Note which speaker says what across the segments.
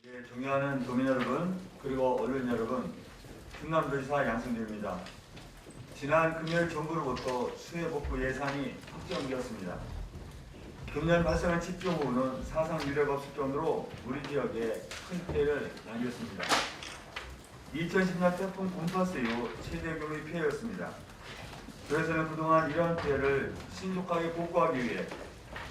Speaker 1: 예, 존경하는 도민 여러분, 그리고 언론 여러분, 충남도지사 양승주입니다. 지난 금요일 정부로부터 수해복구 예산이 확정되었습니다. 금년 발생한 집중호우는 사상 유례가 없을 정도로 우리 지역에 큰 피해를 남겼습니다. 2010년 태풍 곰파스 이후 최대 규모의 피해였습니다. 그래서는 그동안 이러한 피해를 신속하게 복구하기 위해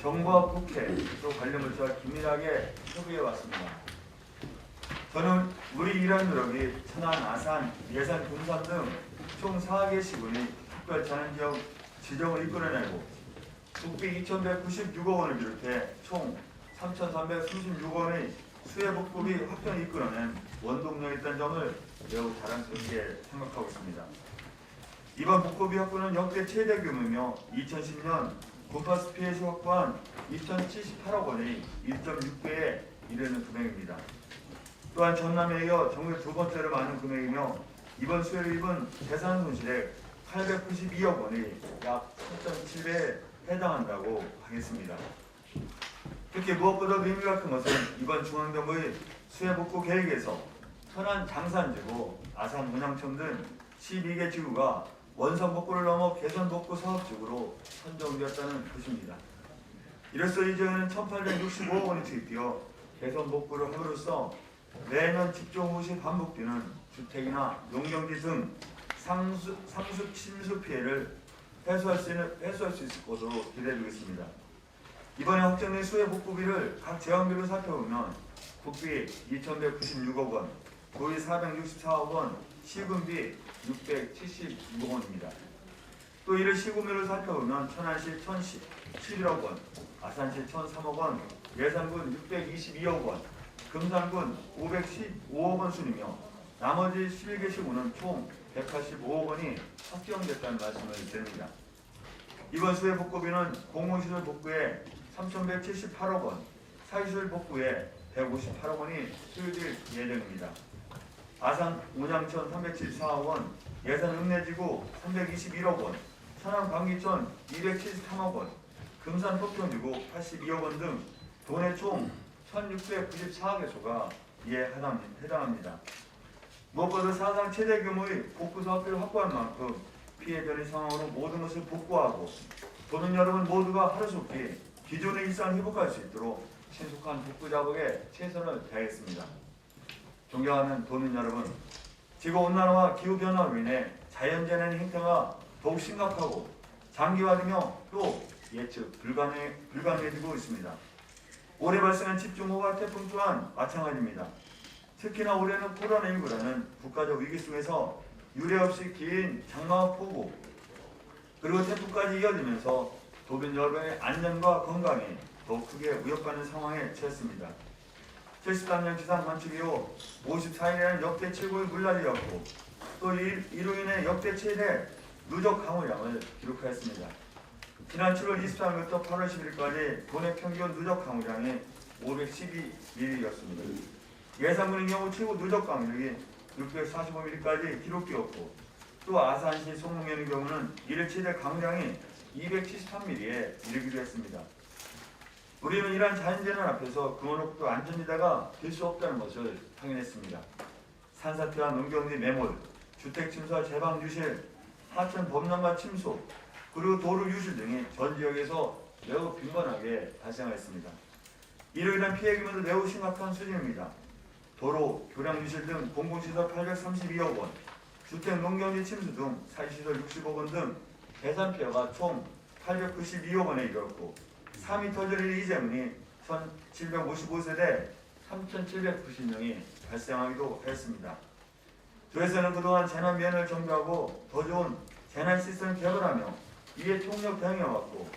Speaker 1: 정부와 국회, 또 관련 부처와 긴밀하게 협의해 왔습니다. 저는 우리 이러한 노력이 천안, 아산, 예산, 군산 등 총 4개 시군의 특별자연 지역 지정을 이끌어내고 국비 2,196억 원을 비롯해 총 3,336억 원의 수해복구비 확정을 이끌어낸 원동력이었다는 점을 매우 자랑스럽게 생각하고 있습니다. 이번 복구비 확보는 역대 최대 규모이며 2010년 곰파스 피해시 확보한 2,078억 원의 1.6배에 이르는 금액입니다. 또한 전남에 이어 정말 두 번째로 많은 금액이며 이번 수해로 입은 재산 손실액 892억 원이 약 3.7배에 해당한다고 하겠습니다. 특히 무엇보다 의미가 큰 것은 이번 중앙정부의 수해복구 계획에서 천안 장산지구, 아산 문양청 등 12개 지구가 원상복구를 넘어 개선복구 사업지구로 선정되었다는 것입니다. 이로써 이제는 1,865억 원이 투입되어 개선복구를 함으로써 매년 집중호우 시 반복되는 주택이나 농경지 등 상습 침수 피해를 해소할 수 있을 것으로 기대되고 있습니다. 이번에 확정된 수해복구비를 각 재원별로 살펴보면 국비 2,196억 원, 도의 464억 원, 시군비 676억 원입니다. 또 이를 시군별로 살펴보면 천안시 1,011억 원, 아산시 1,003억 원, 예산군 622억 원, 금산군 515억 원 순이며 나머지 11개 시군은 총 185억 원이 확정됐다는 말씀을 드립니다. 이번 수해복구비는 공공시설 복구에 3,178억 원, 사시설 복구에 158억 원이 투입될 예정입니다. 아산 온양천 374억 원, 예산 읍내지구 321억 원, 천안 광기천 273억 원, 금산 포평지구 82억 원 등 도내 총 1,694개소가 이에 해당합니다. 무엇보다 사상 최대 규모의 복구 사업비를 확보한 만큼 피해 변이 상황으로 모든 것을 복구하고 도민 여러분 모두가 하루속히 기존의 일상을 회복할 수 있도록 신속한 복구 작업에 최선을 다하겠습니다. 존경하는 도민 여러분, 지구온난화와 기후변화로 인해 자연재난의 행태가 더욱 심각하고 장기화되며 또 예측 불가능해지고 있습니다. 올해 발생한 집중호우와 태풍 또한 마찬가지입니다. 특히나 올해는 코로나19라는 국가적 위기 속에서 유례없이 긴 장마와 폭우 그리고 태풍까지 이어지면서 도민 여러분의 안전과 건강이 더욱 크게 위협받는 상황에 처했습니다. 73년 지상 관측 이후 54일이라는 역대 최고의 물난이었고 또 이로 인해 역대 최대 누적 강우량을 기록하였습니다. 지난 7월 23일부터 8월 10일까지 도내 평균 누적 강우량이 512mm였습니다. 예산군의 경우 최고 누적 강우량이 645mm까지 기록되었고 또 아산시 송롱면의 경우는 이를 최대 강우량이 273mm에 이르기도 했습니다. 우리는 이러한 자연재난 앞에서 금원옥도 안전지대가 될 수 없다는 것을 확인했습니다. 산사태와 농경지 매몰, 주택 침수와 제방 유실, 하천 범람과 침수, 그리고 도로 유실 등이 전 지역에서 매우 빈번하게 발생하였습니다. 이로 인한 피해 규모도 매우 심각한 수준입니다. 도로, 교량 유실 등 공공시설 832억 원, 주택 농경지 침수 등 사시시설 60억 원 등 재산 피해가 총 892억 원에 이르렀고 3위 터널의 이재문이 1,755세대 3,790명이 발생하기도 하였습니다. 조에서는 그동안 재난 면을 정비하고 더 좋은 재난 시스템을 개발하며 이에 총력 대응해왔고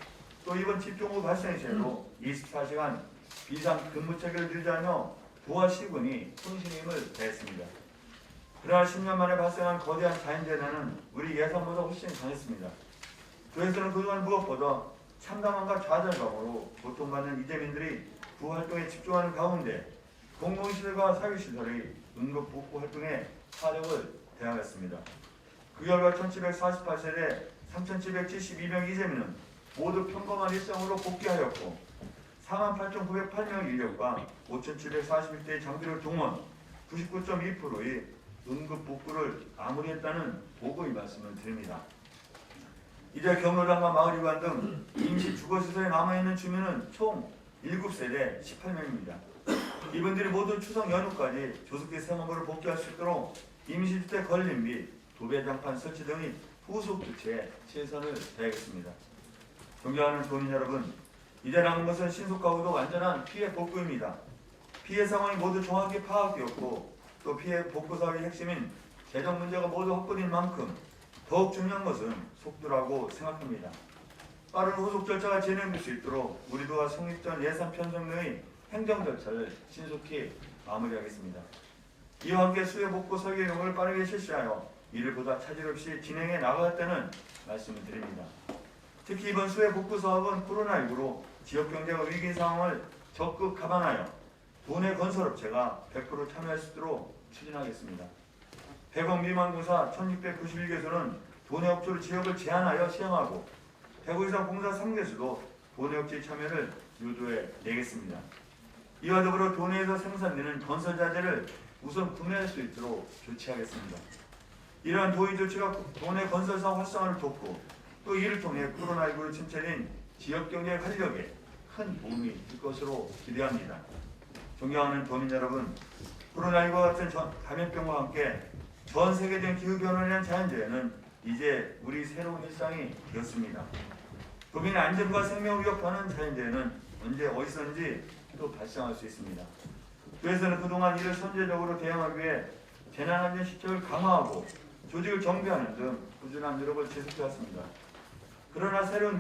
Speaker 1: 또 이번 집중호우 발생 시에도 24시간 비상 근무 체계를 유지하며 부하 시군이 혼신임을 다했습니다. 그러나 10년 만에 발생한 거대한 자연재난은 우리 예상보다 훨씬 강했습니다. 조에서는 그동안 무엇보다 참담함과 좌절감으로 고통받는 이재민들이 구활동에 집중하는 가운데 공공시설과 사유시설의 응급복구 활동에 사력을 다하였습니다. 그 결과 1748세대 3772명 이재민은 모두 평범한 일상으로 복귀하였고 48,908명 인력과 5,741대의 장비를 동원 99.2%의 응급 복구를 마무리했다는 보고의 말씀을 드립니다. 이제 경로당과 마을이관 등 임시 주거시설에 남아있는 주민은 총 7세대 18명입니다. 이분들이 모두 추석 연휴까지 조속히 생업으로 복귀할 수 있도록 임시주택 건립 및 도배장판 설치 등의 후속 조치에 최선을 다하겠습니다. 존경하는 도민 여러분, 이제 남은 것은 신속하고도 완전한 피해 복구입니다. 피해 상황이 모두 정확히 파악되었고 또 피해 복구 사업의 핵심인 재정 문제가 모두 확보된 만큼 더욱 중요한 것은 속도라고 생각합니다. 빠른 후속 절차가 진행될 수 있도록 우리도와 성립전 예산 편성 등의 행정 절차를 신속히 마무리하겠습니다. 이와 함께 수해 복구 설계 용을 빠르게 실시하여 이를 보다 차질 없이 진행해 나가겠다는 말씀을 드립니다. 특히 이번 수해 복구 사업은 코로나19로 지역 경제가 위기 상황을 적극 감안하여 도내 건설업체가 100% 참여할 수 있도록 추진하겠습니다. 100억 미만 공사 1691개소는 도내 업체로 지역을 제한하여 시행하고 100억 이상 공사 3개소도 도내 업체 참여를 유도해 내겠습니다. 이와 더불어 도내에서 생산되는 건설 자재를 우선 구매할 수 있도록 조치하겠습니다. 이러한 도의 조치가 도내 건설사 활성화를 돕고 또 이를 통해 코로나19로 침체된 지역경제 활력에 큰 도움이 될 것으로 기대합니다. 존경하는 도민 여러분, 코로나19와 같은 감염병과 함께 전 세계적인 기후변화에 대한 자연재해는 이제 우리 새로운 일상이 되었습니다. 도민의 안전과 생명을 위협하는 자연재해는 언제 어디서든지 또 발생할 수 있습니다. 그래서는 그동안 이를 선제적으로 대응하기 위해 재난안전시책을 강화하고 조직을 정비하는 등 꾸준한 노력을 지속해왔습니다. 그러나 새로운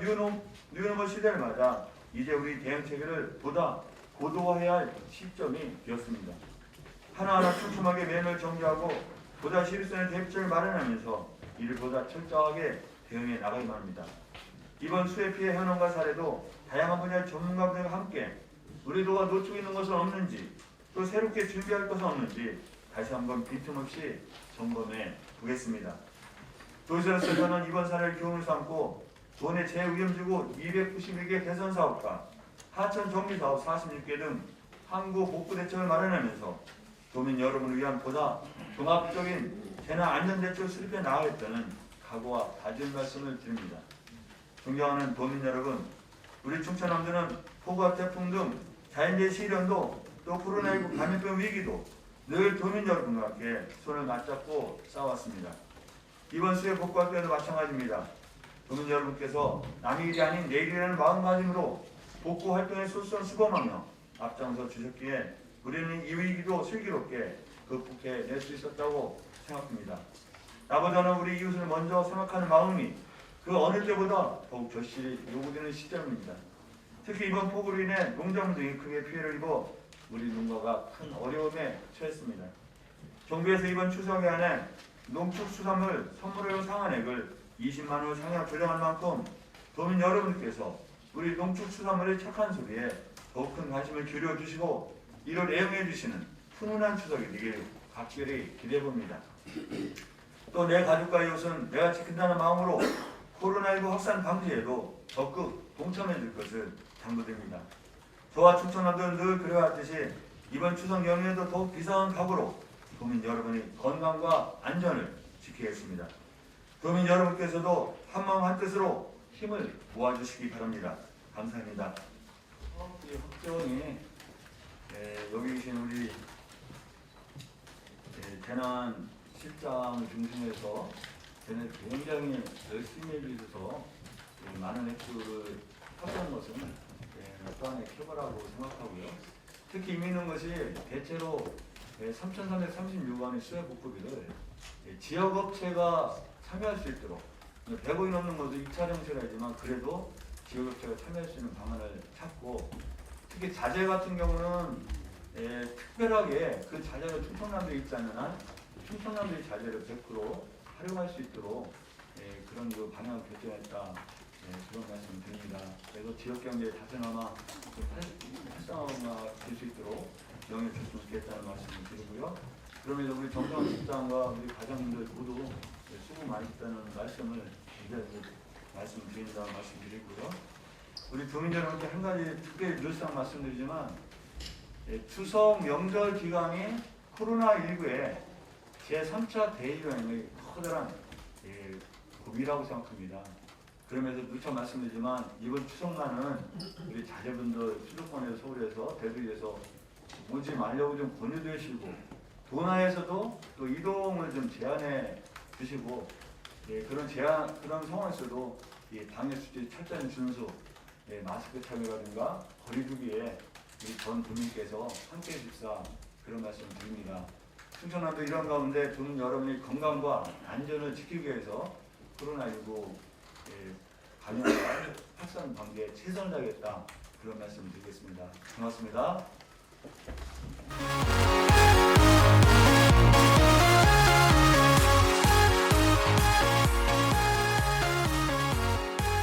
Speaker 1: 뉴노멀 시대를 맞아 이제 우리 대응체계를 보다 고도화해야 할 시점이 되었습니다. 하나하나 촘촘하게 매뉴얼 정비하고 보다 실효성의 대비책을 마련하면서 이를 보다 철저하게 대응해 나가야만 합니다. 이번 수해 피해 현황과 사례도 다양한 분야의 전문가분들과 함께 우리 도가 놓치고 있는 것은 없는지 또 새롭게 준비할 것은 없는지 다시 한번 빈틈없이 점검해 보겠습니다. 도시로서 저는 이번 사례를 교훈을 삼고 도내 재위험지구 291개 개선 사업과 하천 정비 사업 46개 등 항구 복구 대책을 마련하면서 도민 여러분을 위한 보다 종합적인 재난 안전 대책을 수립해 나가겠다는 각오와 다짐 말씀을 드립니다. 존경하는 도민 여러분, 우리 충청남도는 폭우와 태풍 등 자연재해 시련도 또 코로나19 감염병 위기도 늘 도민 여러분과 함께 손을 맞잡고 싸워왔습니다. 이번 수해 복구할 때도 마찬가지입니다. 도민 여러분께서 남의 일이 아닌 내 일이라는 마음가짐으로 복구 활동에 솔선수범하며 앞장서 주셨기에 우리는 이 위기도 슬기롭게 극복해 낼 수 있었다고 생각합니다. 나보다는 우리 이웃을 먼저 생각하는 마음이 그 어느 때보다 더욱 절실히 요구되는 시점입니다. 특히 이번 폭우로 인해 농작물들이 크게 피해를 입어 우리 농가가 큰 어려움에 처했습니다. 정부에서 이번 추석에 한해 농축수산물 선물용 상한액을 20만 원 상향 조정할 만큼 도민 여러분께서 우리 농축수산물의 착한 소비에 더욱 큰 관심을 기울여 주시고 이를 애용해 주시는 훈훈한 추석이 되길 각별히 기대해 봅니다. 또 내 가족과 이웃은 내가 지킨다는 마음으로 코로나19 확산 방지에도 적극 동참해 줄 것을 당부드립니다. 저와 충청남도는 늘 그래왔듯이 이번 추석 연휴에도 더욱 비상한 각오로 도민 여러분의 건강과 안전을 지키겠습니다. 도민 여러분께서도 한마음 한뜻으로 힘을 모아주시기 바랍니다. 감사합니다. 이 확정이 여기 계신 우리 재난 실장을 중심해서 굉장히 열심히 해주셔서 많은 액수를 확보한 것은 또한의 쾌거라고 생각하고요. 특히 의미 있는 것이 대체로 3,336원의 수해 복구비를 지역업체가 참여할 수 있도록 100억이 넘는 것도 2차 정책이지만 그래도 지역업체가 참여할 수 있는 방안을 찾고 특히 자재 같은 경우는 특별하게 그 자재를 충청남도에 있지 않는 한 충청남도의 자재를 100% 활용할 수 있도록 그런 그 방향을 결정했다. 그런 말씀 드립니다. 그래서 지역경제 다변화나 활성화가 될 수 있도록 영향을 줬으면 좋겠다는 말씀을 드리고요. 그러면서 우리 정정환 실장과 우리 과장님들 모두 수고 많으셨다는 말씀을 말씀드린다는 말씀 드리고요. 우리 도민 여러분께 한 가지 특별히 늘상 말씀드리지만 추석 명절 기간이 코로나19의 제3차 대유행의 커다란 고비라고 생각합니다. 그러면서 누차 말씀드리지만 이번 추석만은 우리 자제분들 수도권에서 서울에서 대도에서 오지 말려고 좀 권유되시고 도나에서도 또 이동을 좀 제한해 주시고 그런 상황에서도 방역 수칙 철저히 준수, 마스크 착용이라든가 거리두기에 우리 전 국민께서 함께 해주십사 그런 말씀 드립니다. 충청남도 이런 가운데 도민 여러분의 건강과 안전을 지키기 위해서 코로나19 감염과 확산 방지에 최선을 다하겠다 그런 말씀 드리겠습니다. 고맙습니다.